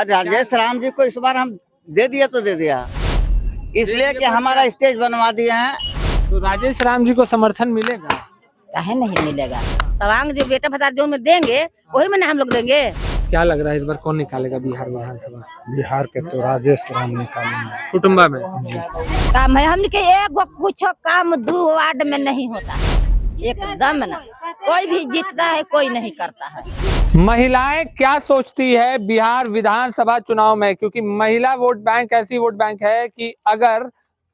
और राजेश राम जी को इस बार हम दे दिया तो दे दिया, इसलिए कि हमारा स्टेज बनवा दिए हैं। तो राजेश राम जी को समर्थन मिलेगा? काहे नहीं मिलेगा। सवांग जो बेटा भतार जो में देंगे वही में ना हम लोग देंगे। क्या लग रहा है इस बार कौन निकालेगा बिहार विधानसभा? बिहार के तो राजेश राम निकालेंगे। कुटुंबा में काम है हमने के एक कुछ काम 2 वार्ड में नहीं होता, एकदम ना। कोई भी जीतता है, कोई नहीं करता है। महिलाएं क्या सोचती है बिहार विधानसभा चुनाव में, क्योंकि महिला वोट बैंक ऐसी वोट बैंक है कि अगर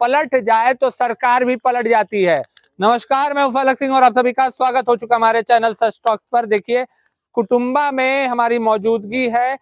पलट जाए तो सरकार भी पलट जाती है। नमस्कार, मैं फलक सिंह और आप सभी का स्वागत हो चुका हमारे चैनल सच टॉक्स पर। देखिए, कुटुंबा में हमारी मौजूदगी है।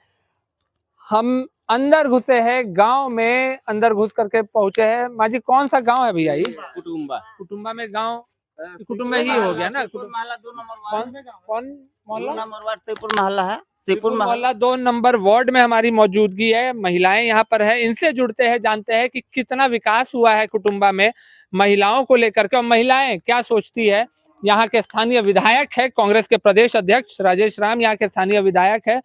हम अंदर घुसे हैं, गांव में अंदर घुस करके पहुंचे हैं। माँ जी, कौन सा गांव है भैया ये? कुटुंबा में गांव कुटुंबा ही हो गया ना। कौन मोहल्ला? शिवपुर मोहल्ला है। शिवपुर मोहल्ला 2 नंबर वार्ड में हमारी मौजूदगी है। महिलाएं यहाँ पर है, इनसे जुड़ते हैं, जानते हैं कि कितना विकास हुआ है कुटुंबा में महिलाओं को लेकर के, और महिलाएं क्या सोचती है। यहाँ के स्थानीय विधायक है, कांग्रेस के प्रदेश अध्यक्ष राजेश राम यहाँ के स्थानीय विधायक है।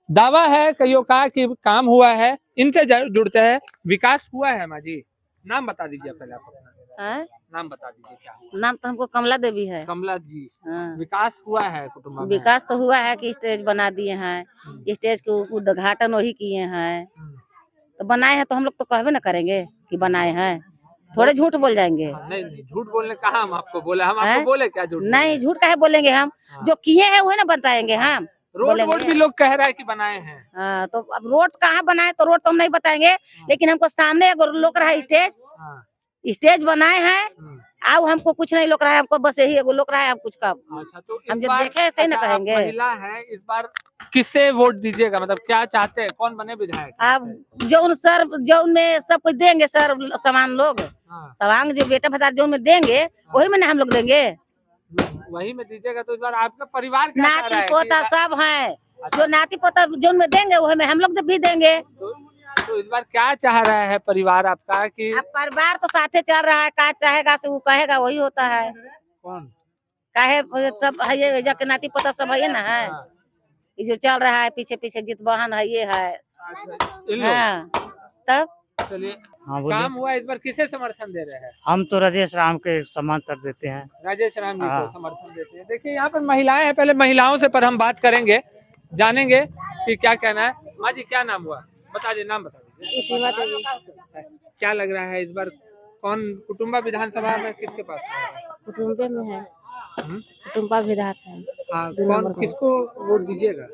दावा है कईयों का कि काम हुआ है, इनसे जुड़ते हैं। विकास हुआ है। माँ जी, नाम बता दीजिए पहले आप अपना। नाम बता दीजिए। क्या नाम तो हमको कमला देवी है। कमला जी। हाँ। विकास हुआ है कुटुंबा में? विकास तो हुआ है कि स्टेज बना दिए हैं, स्टेज के उद्घाटन वही किए हैं। तो बनाए हैं तो हम लोग तो कहबे ना करेंगे कि बनाए हैं, थोड़े झूठ बोल जाएंगे। नहीं, झूठ बोलने कहा हम आपको बोले, हम आपको बोले क्या झूठ? नहीं, झूठ काहे बोलेंगे हम? जो किए हैं वही ना बताएंगे हम। रोड भी लोग कह रहा है कि बनाए हैं। हाँ, तो अब रोड कहाँ बनाए, तो रोड तो हम नहीं बताएंगे, लेकिन हमको सामने एगो लोक रहा है स्टेज बनाए हैं। अब हमको कुछ नहीं लोक रहा है, हमको बस यही एगो लोक रहा है। हम कुछ का अच्छा, तो हम जब देखे ऐसे ही ना कहेंगे। महिला है, इस बार किसे वोट दीजिएगा? मतलब क्या चाहते हैं, कौन बने विधायक? अब जो में सब कुछ देंगे सर, सामान लोग सवांग जो बेटा भतार जो में देंगे वही में ना हम लोग देंगे। वही में दीजिएगा। तो इस बार आपका परिवार क्या चाह रहा नाती है? पोता सब है, जो नाती पोता जो में देंगे वही में हम लोग भी देंगे। तो इस बार क्या चाह रहा है परिवार आपका? कि अब परिवार तो साथे चल रहा है, का चाहेगा से वो कहेगा वही होता है। कौन काहे सब है, ये जाके नाती पोता सब है ना है। ये जो चल रहा है पीछे पीछे जित बहन है, ये है। हाँ, तब चलिए, हाँ, काम हुआ। इस बार किसे समर्थन दे रहे हैं? हम तो राजेश राम के समर्थन देते हैं। राजेश राम जी को हाँ। समर्थन देते हैं। देखिए, यहाँ पर महिलाएं हैं, पहले महिलाओं से पर हम बात करेंगे, जानेंगे कि क्या कहना है। माँ जी, क्या नाम हुआ? बता दीजिए, नाम बता दीजिए। क्या लग रहा है इस बार कौन कुटुंबा विधानसभा में किसके पास है? कुटुम्बे में है, कुटुम्बा विधायक है। हाँ, कौन किसको वोट दीजिएगा?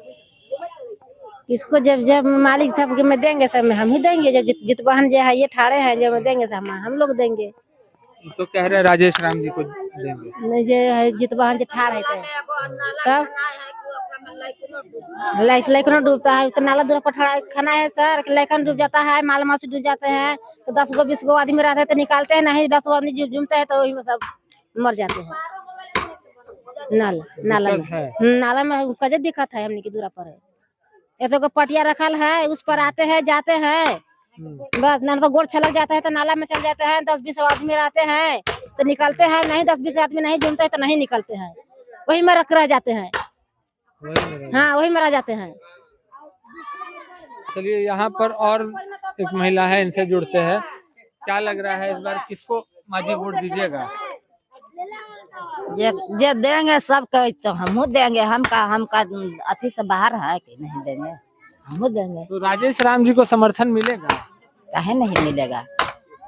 इसको जब मालिक सब के में देंगे सब में हम ही देंगे। जब जित बहन जो है ये ठाड़े है, जब देंगे सब हम लोग देंगे। तो कह रहे राजेश राम जी को देंगे। नहीं, जो है जित बहन जो ठाड़ है तब लाइकन डूबता है, तो नाला दूर पर खाना है सर। लाइकन डूब जाता है, माल मासी डूब जाते हैं, तो 10 गो 20 गो आदमी रहते हैं तो निकालते हैं नहीं। 10 गो आदमी झूमते हैं तो वही में सब मर जाते हैं। नाला में कजे दिक्कत है, हमने की दूरा पर है। ये तो पटिया रखल है, उस पर आते हैं जाते हैं, बस नाला पर गोड़ छलक जाता है तो नाला में चल जाते हैं। 10-20 आदमी रहते हैं तो निकलते हैं नहीं, 10-20 आदमी नहीं झूमते हैं तो नहीं निकलते हैं, वही में रह जाते हैं। हाँ, वही में रह जाते हैं। चलिए, यहाँ पर और एक महिला है, इनसे जुड़ते हैं। क्या लग रहा है इस बार किसको माँ जी वोट दीजिएगा? जे देंगे सब तो हम देंगे। हमका अथी से बाहर है कि नहीं देंगे, हम देंगे। तो राजेश राम जी को समर्थन मिलेगा? काहे नहीं मिलेगा।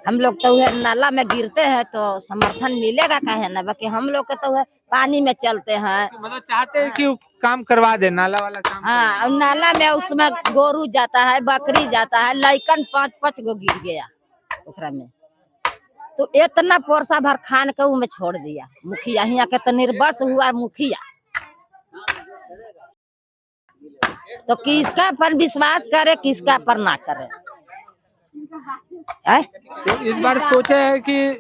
हम लोग तो नाला में गिरते हैं तो समर्थन मिलेगा काहे ना, बाकी हम लोग के तो पानी में चलते हैं। मतलब चाहते हैं कि वो काम करवा दे, नाला वाला काम। हाँ, नाला में उसमें गोरू जाता है, बकरी जाता है, लइकन 5-5 गो गिर गया ओकरा में, तो इतना पोरसा भर खान के में छोड़ दिया मुखिया। यहाँ के तो निर्बस हुआ मुखिया, तो किसका पर विश्वास करे, किसका पर ना करे। तो इस बार सोचे है कि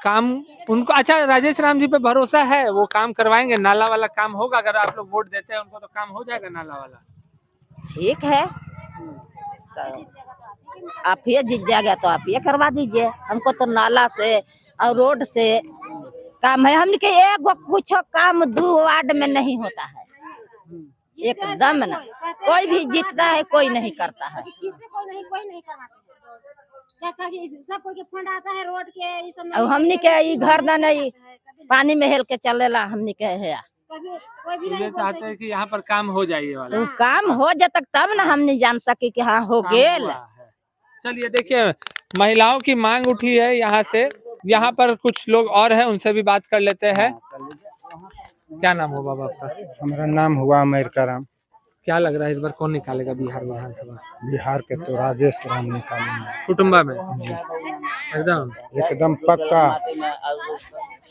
काम उनको, अच्छा राजेश राम जी पे भरोसा है, वो काम करवाएंगे, नाला वाला काम होगा। अगर आप लोग वोट देते हैं उनको तो काम हो जाएगा नाला वाला। ठीक है, तो आप ये जीत जाएगा तो आप ये करवा दीजिए। हमको तो नाला से और रोड से काम है। हमने के एक कुछ काम 2 वार्ड में नहीं होता है, एकदम ना। कोई भी जीतता है, कोई नहीं करता है। किससे कोई नहीं करवाते क्या सब कोई के फंड आता है रोड के ये सब अब हमने के ई घर ना नहीं पानी में हेल के चलेला, हमने के है कभी कोई भी ये नहीं चाहते हैं कि यहाँ पर काम हो जाए ये वाला। तो काम हो जाए तब ना हमने जान सके कि हाँ हो काम गेल। हुआ है। चलिए देखिए, महिलाओं की मांग उठी है यहाँ से। यहाँ पर कुछ लोग और हैं, उनसे भी बात कर लेते हैं। क्या नाम हो बाबा आपका? हमारा नाम हुआ अमेरिका राम। क्या लग रहा है इस बार कौन निकालेगा बिहार विधानसभा? बिहार के तो राजेश राम निकालेंगे कुटुंबा में एकदम एकदम पक्का।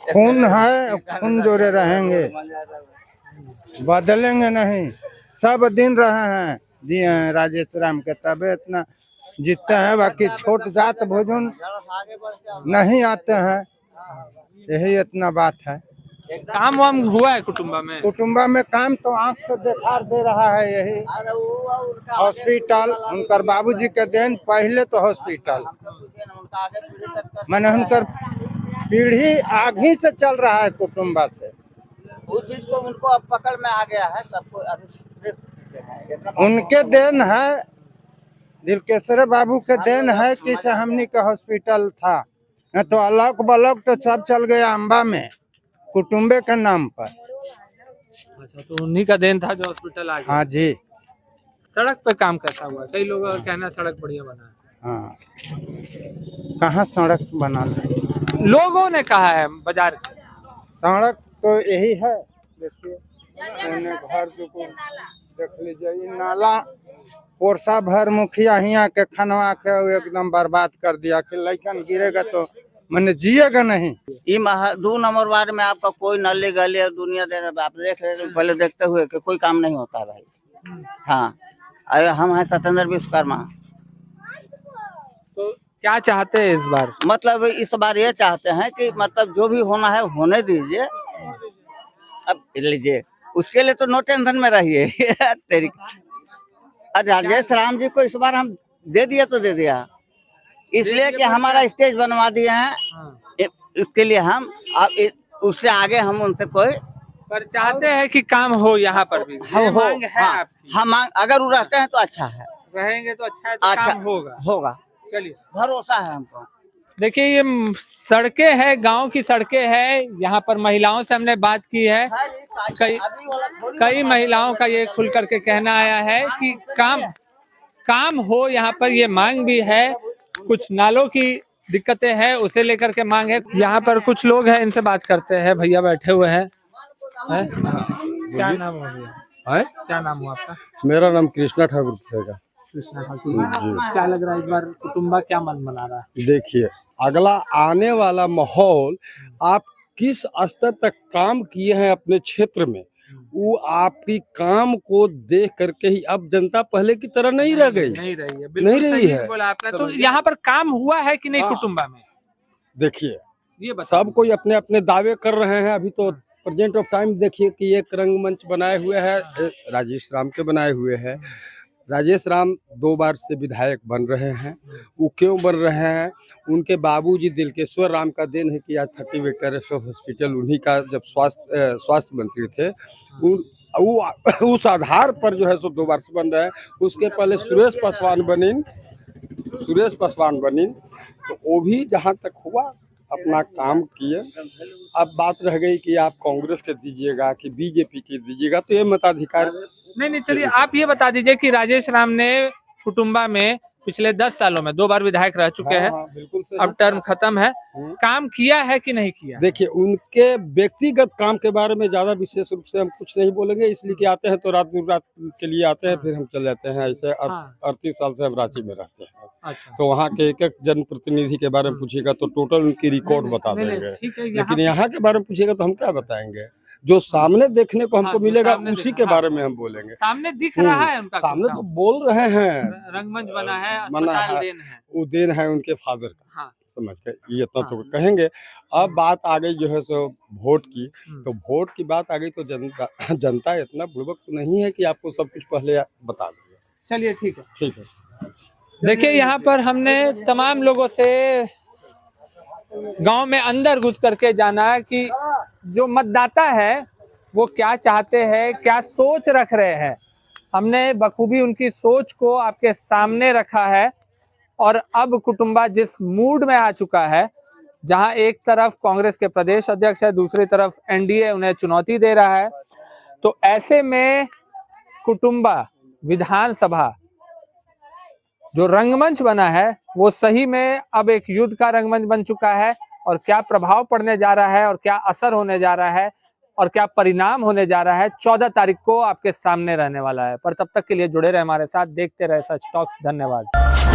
खून है, खून जोड़े रहेंगे, बदलेंगे नहीं। सब दिन रहे हैं दिए हैं राजेश राम के, तबे इतना जीतते हैं। बाकी छोट जात भोजन नहीं आते हैं, यही इतना बात है। काम वाम हुआ है कुटुंबा में? कुटुंबा में काम तो आंख से दिखा दे रहा है। यही हॉस्पिटल उनकर बाबूजी के देन, पहले तो हॉस्पिटल मैंने उनकर पीढ़ी आगे से चल रहा है कुटुंबा से। उस चीज को उनको अब पकड़ में आ गया है सबको। उनके देन है, दिलकेश्वर बाबू के देन है कि से हमनी का हॉस्पिटल था, न तो अलग बलग तो सब चल गया अम्बा में कुटुंबे के नाम पर। अच्छा, तो उन्हीं का देन था जो हॉस्पिटल आ गया। हाँ जी। सड़क पे काम कैसा हुआ? कई लोगों का कहना है सड़क बढ़िया बना है। हाँ, कहाँ सड़क बना ले? लोगों ने कहा है बाजार के। सड़क तो यही है, देखिए घर जो देख लीजिए, ये नाला पोरसा भर मुखिया हिया के खनवा के एकदम बर्बाद कर दिया कि लड़कन गिरेगा तो मैंने जिएगा नहीं। ये 2 नंबर वार्ड में आपका कोई नली गली दुनिया दे रहे, आप देख रहे हैं पहले देखते हुए कि कोई काम नहीं होता भाई। हाँ, अरे हम हैं सत्येंद्र विश्वकर्मा। तो क्या चाहते हैं इस बार? मतलब इस बार ये चाहते हैं कि मतलब जो भी होना है होने दीजिए, अब लीजिए उसके लिए तो नो टेंशन में रहिए। तेरी राजेश राम जी को इस बार हम दे दिया तो दे दिया, इसलिए कि हमारा स्टेज बनवा दिए हैं। इसके लिए हम अब उससे आगे हम उनसे कोई पर चाहते हैं कि काम हो यहाँ पर भी। ये मांग है आपकी। हम मांग अगर वो रहते हैं तो अच्छा है, रहेंगे तो अच्छा है, तो अच्छा काम होगा। होगा, चलिए, भरोसा है हमको। देखिए ये सड़कें हैं, गांव की सड़कें हैं। यहाँ पर महिलाओं से हमने बात की है। कई महिलाओं का ये खुल करके कहना आया है कि काम हो यहाँ पर, ये मांग भी है। कुछ नालों की दिक्कतें हैं, उसे लेकर के मांग है। यहाँ पर कुछ लोग हैं, इनसे बात करते हैं। भैया बैठे हुए हैं। क्या नाम हो भैया? क्या नाम हुआ आपका? मेरा नाम कृष्णा ठाकुर है। कृष्णा ठाकुर। क्या लग रहा है इस बार कुटुंबा क्या मन बना रहा है? देखिए, अगला आने वाला माहौल, आप किस स्तर तक काम किए हैं अपने क्षेत्र में, वो आपकी काम को देख करके ही। अब जनता पहले की तरह नहीं रह गई, नहीं रही है, नहीं रही है। बोला आपने। तो यहाँ पर काम हुआ है कि नहीं कुटुंबा में? देखिए, ये सब कोई अपने अपने दावे कर रहे हैं। अभी तो प्रेजेंट ऑफ टाइम देखिए कि एक रंगमंच बनाए हुए है, राजेश राम के बनाए हुए हैं। राजेश राम 2 बार से विधायक बन रहे हैं। वो क्यों बन रहे हैं? उनके बाबूजी दिलकेश्वर राम का देन है कि आज 30 बेड का रेस्टो हॉस्पिटल उन्हीं का, जब स्वास्थ्य मंत्री थे, उस आधार पर जो है सो 2 बार से बन रहे हैं। उसके पहले सुरेश पासवान बनी, तो वो भी जहाँ तक हुआ अपना काम किए। अब बात रह गई कि आप कांग्रेस के दीजिएगा कि बीजेपी के दीजिएगा, तो ये मताधिकार। नहीं, चलिए आप ये बता दीजिए कि राजेश राम ने कुटुंबा में पिछले 10 सालों में 2 बार विधायक रह चुके हैं। बिल्कुल सही। अब टर्म खत्म है, काम किया है कि नहीं किया? देखिए, उनके व्यक्तिगत काम के बारे में ज्यादा विशेष रूप से हम कुछ नहीं बोलेंगे, इसलिए कि आते हैं तो रात के लिए आते हैं, फिर हम चले जाते हैं। ऐसे 38 साल से हम रांची में रहते हैं। अच्छा। तो वहाँ के एक जनप्रतिनिधि के बारे में पूछिएगा तो टोटल उनकी रिकॉर्ड बता देंगे, लेकिन यहाँ के बारे में पूछिएगा तो हम क्या बताएंगे? जो सामने देखने को हमको मिलेगा उसी के बारे में हम बोलेंगे। सामने दिख रहा है उनका, सामने तो बोल रहे हैं, रंगमंच बना है, अस्पताल देन है, वो देन है उनके फादर का। हाँ। समझ गए, ये इतना तो कहेंगे। अब बात आ गई जो है सो वोट की, तो वोट की बात आ गई तो जनता इतना बुड़बक तो नहीं है कि आपको सब कुछ पहले बता देगा। चलिए ठीक है, ठीक है। देखिए यहाँ पर हमने तमाम लोगों से गांव में अंदर घुस करके जाना कि जो मतदाता है वो क्या चाहते हैं, क्या सोच रख रहे हैं। हमने बखूबी उनकी सोच को आपके सामने रखा है। और अब कुटुंबा जिस मूड में आ चुका है, जहां एक तरफ कांग्रेस के प्रदेश अध्यक्ष है, दूसरी तरफ एनडीए उन्हें चुनौती दे रहा है, तो ऐसे में कुटुंबा विधानसभा जो रंगमंच बना है वो सही में अब एक युद्ध का रंगमंच बन चुका है। और क्या प्रभाव पड़ने जा रहा है और क्या असर होने जा रहा है और क्या परिणाम होने जा रहा है, 14 तारीख को आपके सामने रहने वाला है। पर तब तक के लिए जुड़े रहे हमारे साथ, देखते रहे सच टॉक्स। धन्यवाद।